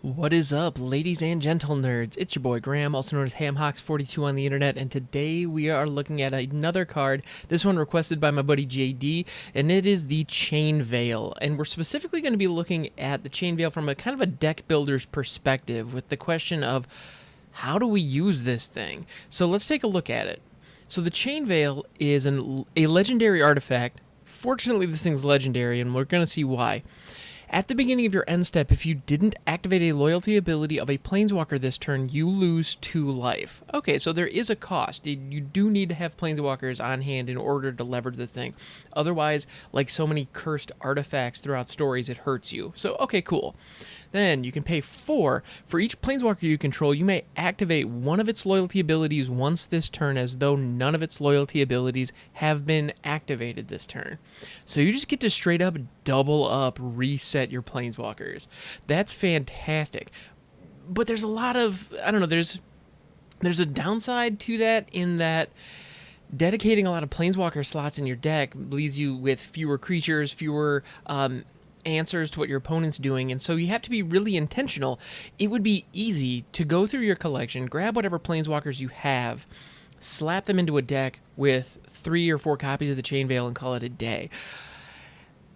What is up, ladies and gentle nerds? It's your boy Graham, also known as HamHawks42 on the internet, and today we are looking at another card, this one requested by my buddy JD, and it is the Chain Veil. And we're specifically going to be looking at the Chain Veil from a kind of a deck builder's perspective, with the question of, how do we use this thing? So let's take a look at it. So the Chain Veil is a legendary artifact. Fortunately, this thing's legendary, and we're going to see why. At the beginning of your end step, if you didn't activate a loyalty ability of a Planeswalker this turn, you lose 2 life. Okay, so there is a cost. You do need to have Planeswalkers on hand in order to leverage this thing. Otherwise, like so many cursed artifacts throughout stories, it hurts you. So, okay, cool. Then you can pay 4. For each Planeswalker you control, you may activate one of its loyalty abilities once this turn, as though none of its loyalty abilities have been activated this turn. So you just get to straight up double up reset your Planeswalkers. That's fantastic. But there's a lot of, I don't know, there's a downside to that, in that dedicating a lot of Planeswalker slots in your deck leaves you with fewer creatures, fewer answers to what your opponent's doing, and so you have to be really intentional. It would be easy to go through your collection, grab whatever Planeswalkers you have, slap them into a deck with 3 or 4 copies of the Chain Veil, and call it a day.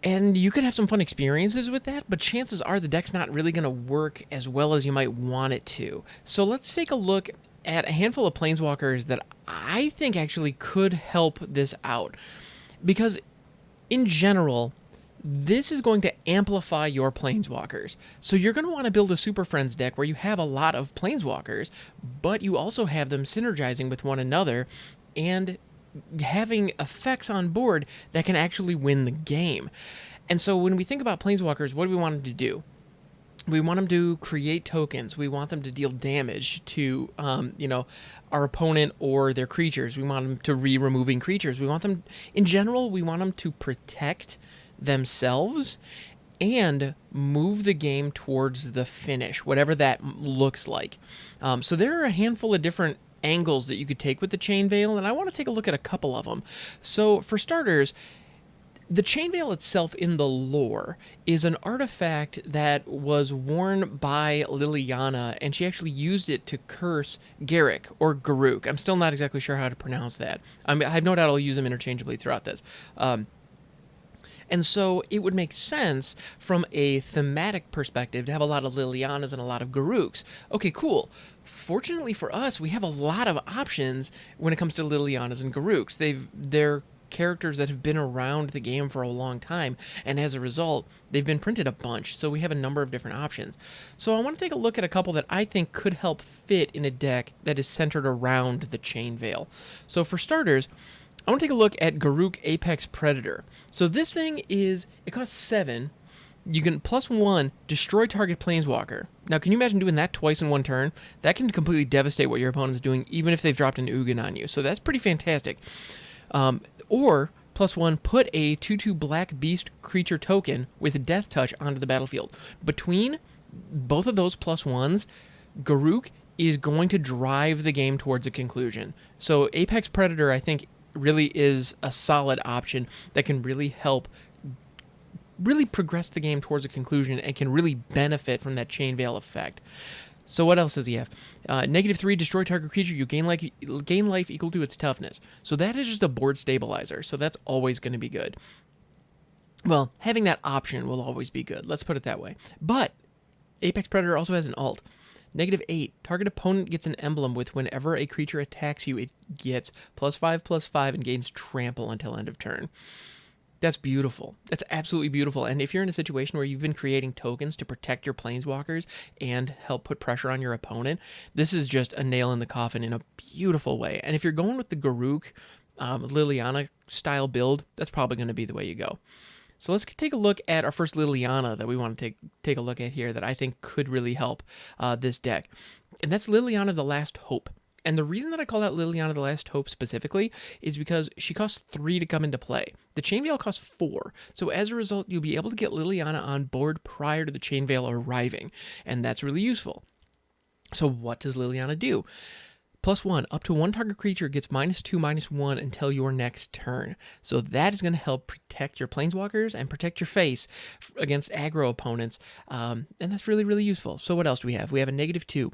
And you could have some fun experiences with that, but chances are the deck's not really going to work as well as you might want it to. So let's take a look at a handful of Planeswalkers that I think actually could help this out. Because in general, this is going to amplify your Planeswalkers. So you're going to want to build a Super Friends deck where you have a lot of Planeswalkers, but you also have them synergizing with one another and having effects on board that can actually win the game. And so when we think about Planeswalkers, what do we want them to do? We want them to create tokens. We want them to deal damage to, our opponent or their creatures. We want them to removing creatures. We want them, in general, we want them to protect themselves and move the game towards the finish, whatever that looks like. So there are a handful of different angles that you could take with the Chain Veil, and I want to take a look at a couple of them. So for starters, the Chain Veil itself in the lore is an artifact that was worn by Liliana, and she actually used it to curse Garruk or Garruk. I'm still not exactly sure how to pronounce that. I have no doubt I'll use them interchangeably throughout this. And so it would make sense from a thematic perspective to have a lot of Lilianas and a lot of Garruks. Okay, cool. Fortunately for us, we have a lot of options when it comes to Lilianas and Garruks. They're characters that have been around the game for a long time, and as a result, they've been printed a bunch, so we have a number of different options. So I want to take a look at a couple that I think could help fit in a deck that is centered around the Chain Veil. So for starters, I want to take a look at Garruk Apex Predator. So this thing it costs 7. You can +1 destroy target Planeswalker. Now, can you imagine doing that twice in one turn? That can completely devastate what your opponent's doing, even if they've dropped an Ugin on you. So that's pretty fantastic. Or +1, put a 2/2 Black Beast creature token with Death Touch onto the battlefield. Between both of those +1s, Garruk is going to drive the game towards a conclusion. So Apex Predator, I think, really is a solid option that can really help progress the game towards a conclusion and can really benefit from that Chain Veil effect. So what else does he have? -3, destroy target creature. You gain life equal to its toughness. So that is just a board stabilizer. So that's always going to be good. Well, having that option will always be good. Let's put it that way. But Apex Predator also has an alt. -8, target opponent gets an emblem with whenever a creature attacks you, it gets +5/+5 and gains trample until end of turn. That's beautiful. That's absolutely beautiful. And if you're in a situation where you've been creating tokens to protect your Planeswalkers and help put pressure on your opponent, this is just a nail in the coffin in a beautiful way. And if you're going with the Garruk Liliana style build, that's probably going to be the way you go. So let's take a look at our first Liliana that we want to take a look at here that I think could really help this deck. And that's Liliana the Last Hope. And the reason that I call out Liliana the Last Hope specifically is because she costs 3 to come into play. The Chain Veil costs 4. So as a result, you'll be able to get Liliana on board prior to the Chain Veil arriving. And that's really useful. So what does Liliana do? +1, up to one target creature gets -2/-1 until your next turn. So that is going to help protect your planeswalkers and protect your face against aggro opponents. And that's really, really useful. So what else do we have? We have a -2.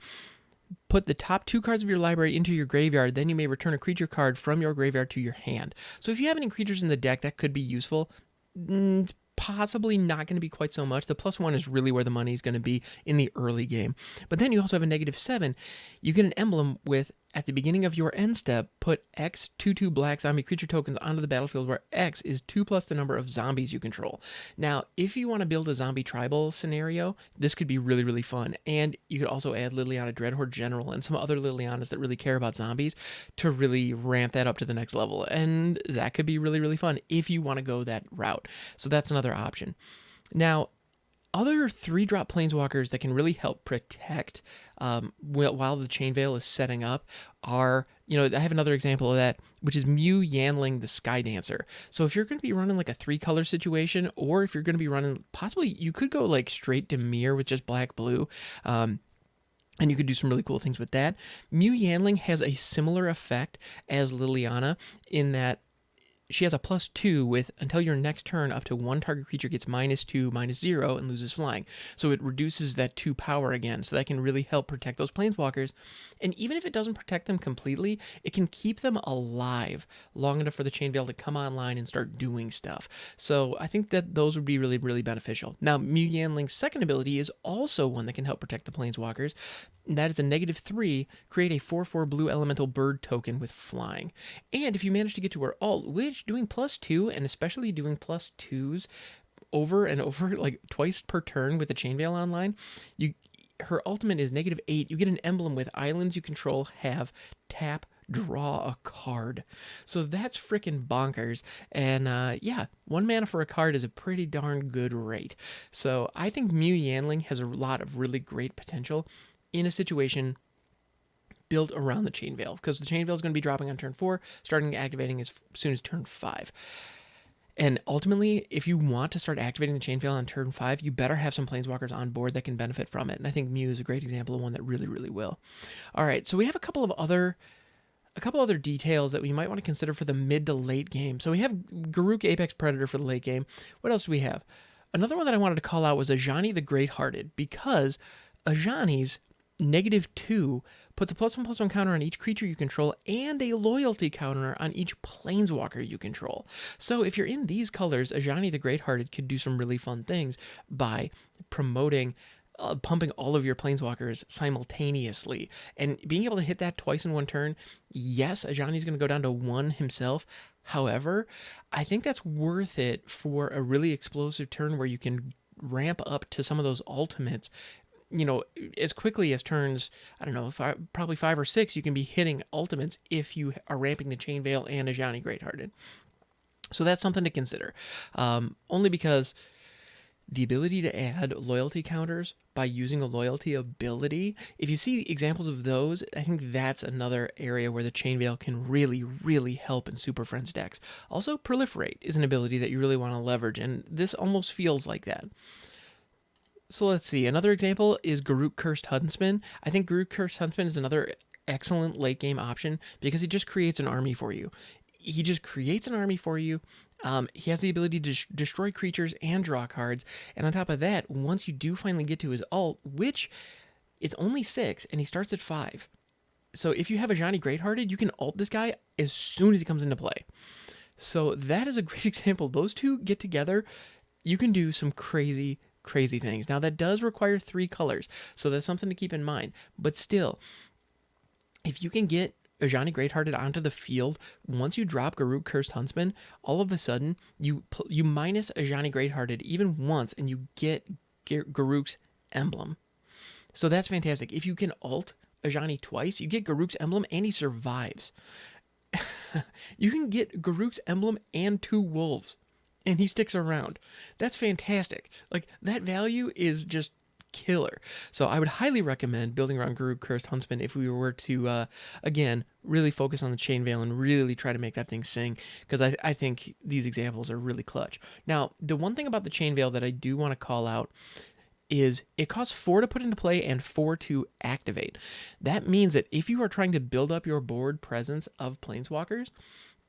Put the top 2 cards of your library into your graveyard, then you may return a creature card from your graveyard to your hand. So if you have any creatures in the deck, that could be useful. Possibly not going to be quite so much. The +1 is really where the money is going to be in the early game. But then you also have a -7. You get an emblem with, at the beginning of your end step, put X 2/2 black zombie creature tokens onto the battlefield, where X is 2 plus the number of zombies you control. Now, if you want to build a zombie tribal scenario, this could be really, really fun. And you could also add Liliana Dreadhorde General and some other Lilianas that really care about zombies to really ramp that up to the next level. And that could be really, really fun if you want to go that route. So that's another option. Now, other 3-drop planeswalkers that can really help protect while the Chain Veil is setting up are, I have another example of that, which is Mew Yandling the Skydancer. So if you're going to be running like a 3-color situation, or if you're going to be running, possibly you could go like straight to Mirror with just black-blue, and you could do some really cool things with that. Mew Yandling has a similar effect as Liliana in that she has a +2 with, until your next turn, up to one target creature gets -2/-0 and loses flying. So it reduces that 2 power again. So that can really help protect those planeswalkers. And even if it doesn't protect them completely, it can keep them alive long enough for the Chain Veil to come online and start doing stuff. So I think that those would be really, really beneficial. Now, Mew Yanling's second ability is also one that can help protect the planeswalkers. That is a -3, create a 4/4 blue elemental bird token with flying. And if you manage to get to her ult, which doing +2, and especially doing +2s over and over, like twice per turn with the Chain Veil online, her ultimate is -8. You get an emblem with islands you control have tap, draw a card. So that's freaking bonkers. And yeah, 1 mana for a card is a pretty darn good rate. So I think Mew Yandling has a lot of really great potential in a situation built around the Chain Veil, because the Chain Veil is going to be dropping on turn 4, starting activating as soon as turn 5. And ultimately, if you want to start activating the Chain Veil on turn 5, you better have some planeswalkers on board that can benefit from it. And I think Mew is a great example of one that really, really will. All right, so we have a couple other details that we might want to consider for the mid to late game. So we have Garruk Apex Predator for the late game. What else do we have? Another one that I wanted to call out was Ajani the Great-Hearted, because Ajani's -2 puts a +1/+1 counter on each creature you control and a loyalty counter on each planeswalker you control. So if you're in these colors, Ajani the Great-Hearted could do some really fun things by promoting pumping all of your planeswalkers simultaneously and being able to hit that twice in one turn. Yes, Ajani's going to go down to 1 himself. However, I think that's worth it for a really explosive turn where you can ramp up to some of those ultimates as quickly as turns, I don't know, probably 5 or 6, you can be hitting ultimates if you are ramping the Chain Veil and Ajani Great-Hearted. So that's something to consider. Only because the ability to add loyalty counters by using a loyalty ability, if you see examples of those, I think that's another area where the Chain Veil can really, really help in Super Friends decks. Also, Proliferate is an ability that you really want to leverage, and this almost feels like that. So let's see. Another example is Garruk Cursed Huntsman. I think Garruk Cursed Huntsman is another excellent late game option because he just creates an army for you. He has the ability to destroy creatures and draw cards. And on top of that, once you do finally get to his ult, which is only 6, and he starts at 5. So if you have Ajani Great-Hearted, you can ult this guy as soon as he comes into play. So that is a great example. Those two get together, you can do some crazy things. Now that does require 3 colors, so that's something to keep in mind. But still, if you can get Ajani Great-Hearted onto the field, once you drop Garruk Cursed Huntsman, all of a sudden you minus Ajani Great-Hearted even once, and you get Garruk's emblem. So that's fantastic. If you can ult Ajani twice, you get Garruk's emblem and he survives. You can get Garruk's emblem and 2 wolves, and he sticks around. That's fantastic. Like, that value is just killer. So I would highly recommend building around Garruk Cursed Huntsman if we were to, again, really focus on the Chain Veil and really try to make that thing sing, because I think these examples are really clutch. Now, the one thing about the Chain Veil that I do want to call out is it costs 4 to put into play and 4 to activate. That means that if you are trying to build up your board presence of Planeswalkers,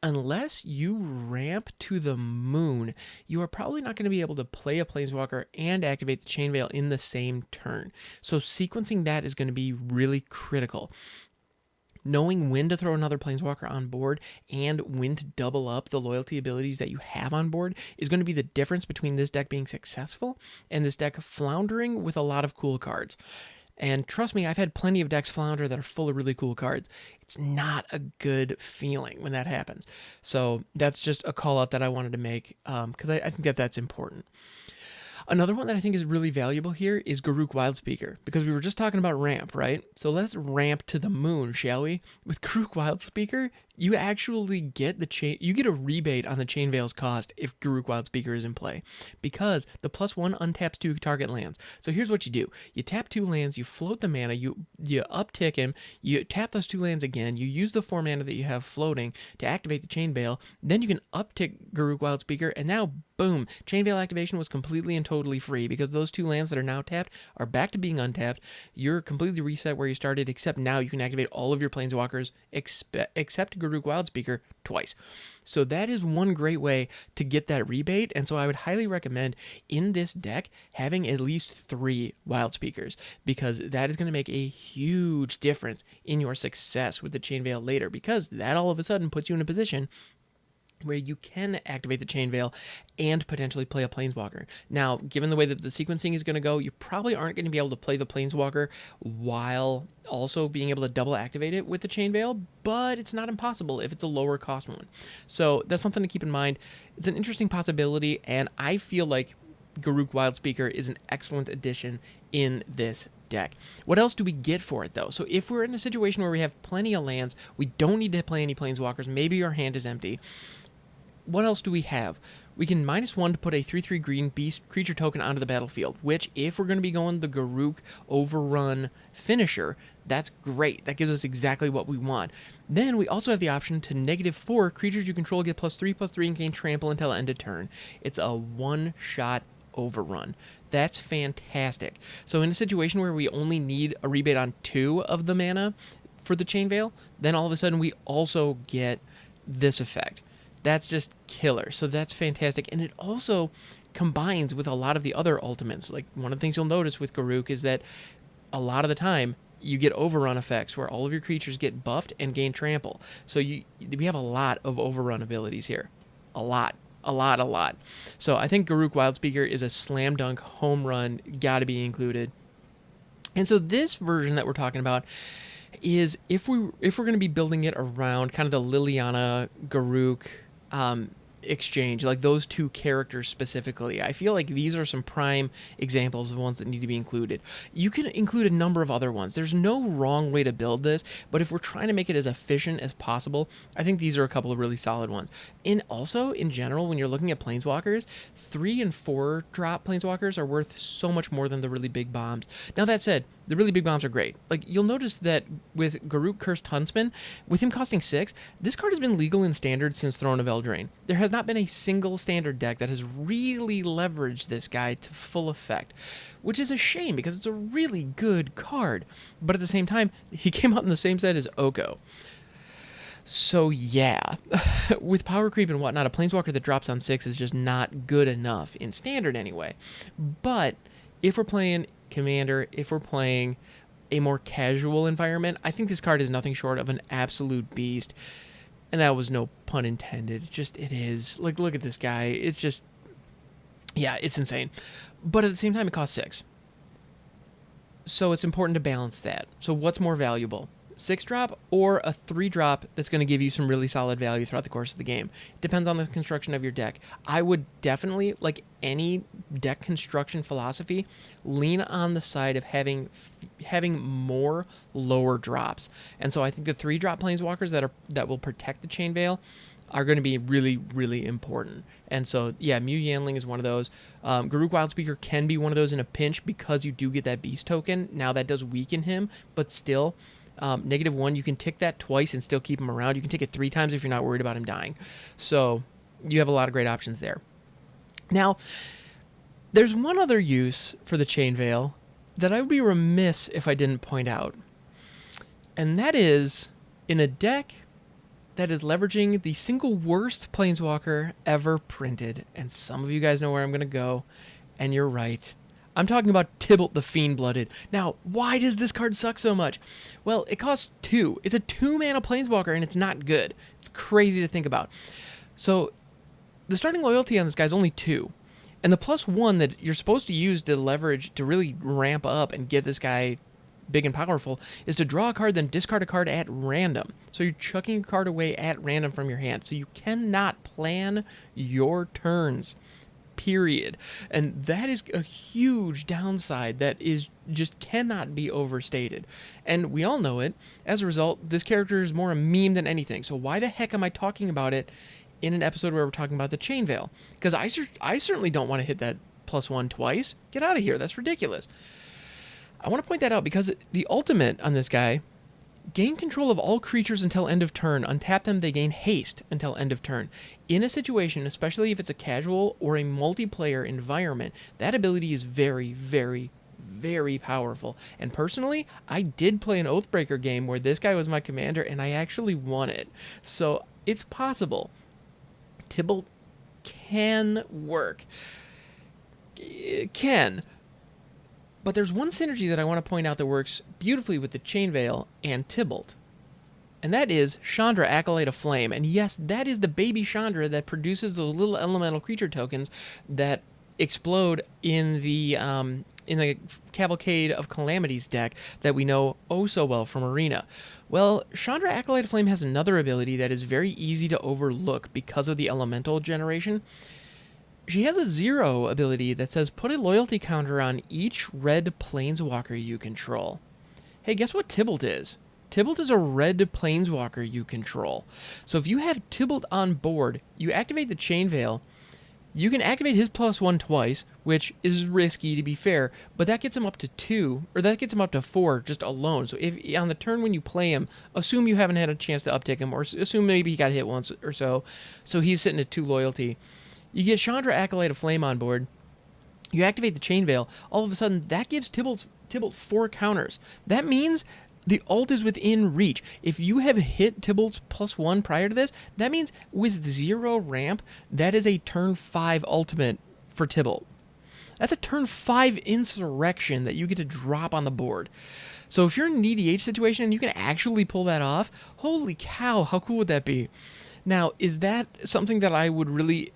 unless you ramp to the moon, you are probably not going to be able to play a Planeswalker and activate the Chain Veil in the same turn. So sequencing that is going to be really critical. Knowing when to throw another Planeswalker on board and when to double up the loyalty abilities that you have on board is going to be the difference between this deck being successful and this deck floundering with a lot of cool cards. And trust me, I've had plenty of decks flounder that are full of really cool cards. It's not a good feeling when that happens. So that's just a call out that I wanted to make because I think that that's important. Another one that I think is really valuable here is Garruk Wildspeaker, because we were just talking about ramp, right? So let's ramp to the moon, shall we? With Garruk Wildspeaker, you actually get you get a rebate on the Chain Veil's cost if Garruk Wildspeaker is in play, because the +1 untaps 2 target lands. So here's what you do. You tap 2 lands, you float the mana, you uptick him, you tap those 2 lands again, you use the 4 mana that you have floating to activate the Chain Veil, then you can uptick Garruk Wildspeaker, and now boom, Chain Veil activation was completely and totally free because those 2 lands that are now tapped are back to being untapped. You're completely reset where you started, except now you can activate all of your Planeswalkers except Garruk Wildspeaker twice. So that is one great way to get that rebate, and so I would highly recommend in this deck having at least 3 Wildspeakers, because that is going to make a huge difference in your success with the Chain Veil later, because that all of a sudden puts you in a position where you can activate the Chain Veil and potentially play a Planeswalker. Now, given the way that the sequencing is going to go, you probably aren't going to be able to play the Planeswalker while also being able to double activate it with the Chain Veil, but it's not impossible if it's a lower cost one. So that's something to keep in mind. It's an interesting possibility, and I feel like Garruk Wildspeaker is an excellent addition in this deck. What else do we get for it, though? So if we're in a situation where we have plenty of lands, we don't need to play any Planeswalkers, maybe our hand is empty, what else do we have? We can -1 to put a 3/3 green beast creature token onto the battlefield, which, if we're going to be going the Garruk overrun finisher, that's great. That gives us exactly what we want. Then we also have the option to -4 creatures you control get +3/+3 and gain trample until end of turn. It's a one-shot overrun. That's fantastic. So in a situation where we only need a rebate on 2 of the mana for the Chain Veil, then all of a sudden we also get this effect. That's just killer. So that's fantastic. And it also combines with a lot of the other ultimates. Like, one of the things you'll notice with Garruk is that a lot of the time you get overrun effects where all of your creatures get buffed and gain trample. So we have a lot of overrun abilities here. A lot. So I think Garruk Wildspeaker is a slam dunk home run, gotta be included. And so this version that we're talking about is if we're going to be building it around kind of the Liliana Garruk exchange, like those 2 characters specifically, I feel like these are some prime examples of ones that need to be included. You can include a number of other ones. There's no wrong way to build this, but if we're trying to make it as efficient as possible, I think these are a couple of really solid ones. And also, in general, when you're looking at Planeswalkers, 3 and 4 drop Planeswalkers are worth so much more than the really big bombs. Now, that said, the really big bombs are great. Like, you'll notice that with Garruk Cursed Huntsman, with him costing 6, this card has been legal in Standard since Throne of Eldraine. There has not been a single Standard deck that has really leveraged this guy to full effect, which is a shame because it's a really good card. But at the same time, he came out in the same set as Oko. So yeah, with power creep and whatnot, a Planeswalker that drops on 6 is just not good enough, in Standard anyway. But if we're playing Commander, if we're playing a more casual environment, I think this card is nothing short of an absolute beast. And that was no pun intended. It is. Like, look at this guy. It's just, yeah, it's insane. But at the same time, it costs 6. So it's important to balance that. So what's more valuable? 6-drop or a 3-drop that's going to give you some really solid value throughout the course of the game? It depends on the construction of your deck. I would definitely, like any deck construction philosophy, lean on the side of having more lower drops. And so I think the 3-drop Planeswalkers that will protect the Chain Veil are going to be really, really important. And so, yeah, Mew Yandling is one of those. Garruk Wildspeaker can be one of those in a pinch because you do get that beast token. Now, that does weaken him, but still, -1, you can tick that twice and still keep him around. You can tick it 3 times if you're not worried about him dying. So you have a lot of great options there. Now, There's one other use for the Chain Veil that I would be remiss if I didn't point out, and that is in a deck that is leveraging the single worst Planeswalker ever printed. And some of you guys know where I'm going to go, and you're right. I'm talking about Tibalt the Fiend-Blooded. Now, why does this card suck so much? Well, it costs 2. It's a 2-mana Planeswalker, and it's not good. It's crazy to think about. So, the starting loyalty on this guy is only 2. And the +1 that you're supposed to use to leverage, to really ramp up and get this guy big and powerful, is to draw a card, then discard a card at random. So you're chucking a card away at random from your hand. So you cannot plan your turns, period. And that is a huge downside that is just cannot be overstated. And we all know it. As a result, this character is more a meme than anything. So why the heck am I talking about it in an episode where we're talking about the Chain Veil? Because I certainly don't want to hit that +1 twice. Get out of here. That's ridiculous. I want to point that out because the ultimate on this guy, gain control of all creatures until end of turn. Untap them, they gain haste until end of turn. In a situation, especially if it's a casual or a multiplayer environment, that ability is very, very, very powerful. And personally, I did play an Oathbreaker game where this guy was my commander, and I actually won it. So it's possible. Tibalt can work. It can. But there's one synergy that I want to point out that works beautifully with the Chain Veil and Tibalt. And that is Chandra, Acolyte of Flame. And yes, that is the baby Chandra that produces those little elemental creature tokens that explode in the Cavalcade of Calamities deck that we know oh so well from Arena. Well, Chandra, Acolyte of Flame has another ability that is very easy to overlook because of the elemental generation. She has a 0 ability that says put a loyalty counter on each red planeswalker you control. Hey, guess what Tibalt is? Tibalt is a red planeswalker you control. So if you have Tibalt on board, you activate the Chain Veil, you can activate his +1 twice, which is risky to be fair, but that gets him up to 2, or that gets him up to 4 just alone. So if on the turn when you play him, assume you haven't had a chance to uptick him, or assume maybe he got hit once or so, so he's sitting at 2 loyalty. You get Chandra, Acolyte of Flame on board, you activate the Chain Veil, all of a sudden that gives Tibalt 4 counters. That means the ult is within reach. If you have hit Tibalt's +1 prior to this, that means with 0 ramp, that is a turn 5 ultimate for Tibalt. That's a turn 5 insurrection that you get to drop on the board. So if you're in an EDH situation and you can actually pull that off, holy cow, how cool would that be? Now, is that something that I would really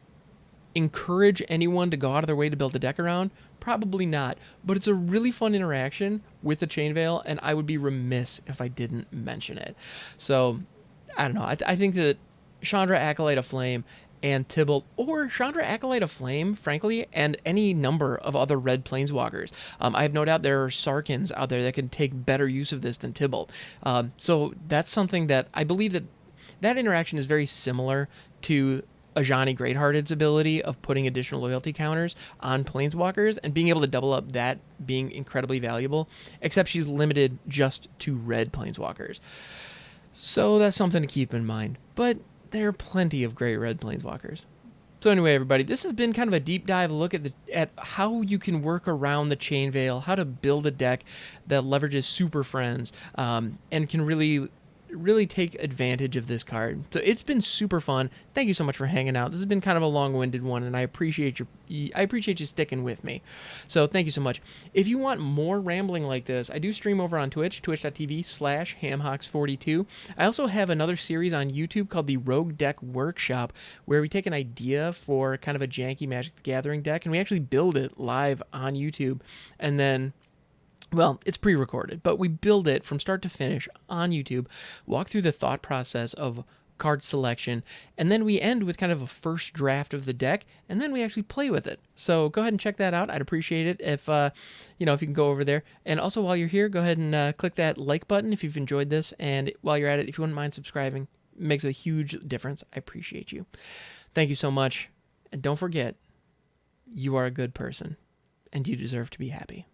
encourage anyone to go out of their way to build a deck around? Probably not, but it's a really fun interaction with the Chain Veil, and I would be remiss if I didn't mention it. So, I don't know. I think that Chandra, Acolyte of Flame, and Tibalt, or Chandra, Acolyte of Flame, frankly, and any number of other red planeswalkers. I have no doubt there are Sarkans out there that can take better use of this than Tibalt. So that's something that I believe that interaction is very similar to Ajani Greathearted's ability of putting additional loyalty counters on planeswalkers and being able to double up that being incredibly valuable, except she's limited just to red planeswalkers. So that's something to keep in mind. But there are plenty of great red planeswalkers. So anyway, everybody, this has been kind of a deep dive look at how you can work around the Chain Veil, how to build a deck that leverages Super Friends, and can really take advantage of this card. So it's been super fun. Thank you so much for hanging out. This has been kind of a long-winded one, and I appreciate you sticking with me. So thank you so much. If you want more rambling like this, I do stream over on Twitch, twitch.tv/hamhawks42. I also have another series on YouTube called the Rogue Deck Workshop, where we take an idea for kind of a janky Magic the Gathering deck, and we actually build it live on YouTube, and then, well, it's pre-recorded, but we build it from start to finish on YouTube, walk through the thought process of card selection, and then we end with kind of a first draft of the deck, and then we actually play with it. So go ahead and check that out. I'd appreciate it if if you can go over there. And also, while you're here, go ahead and click that like button if you've enjoyed this, and while you're at it, if you wouldn't mind subscribing, it makes a huge difference. I appreciate you. Thank you so much, and don't forget, you are a good person, and you deserve to be happy.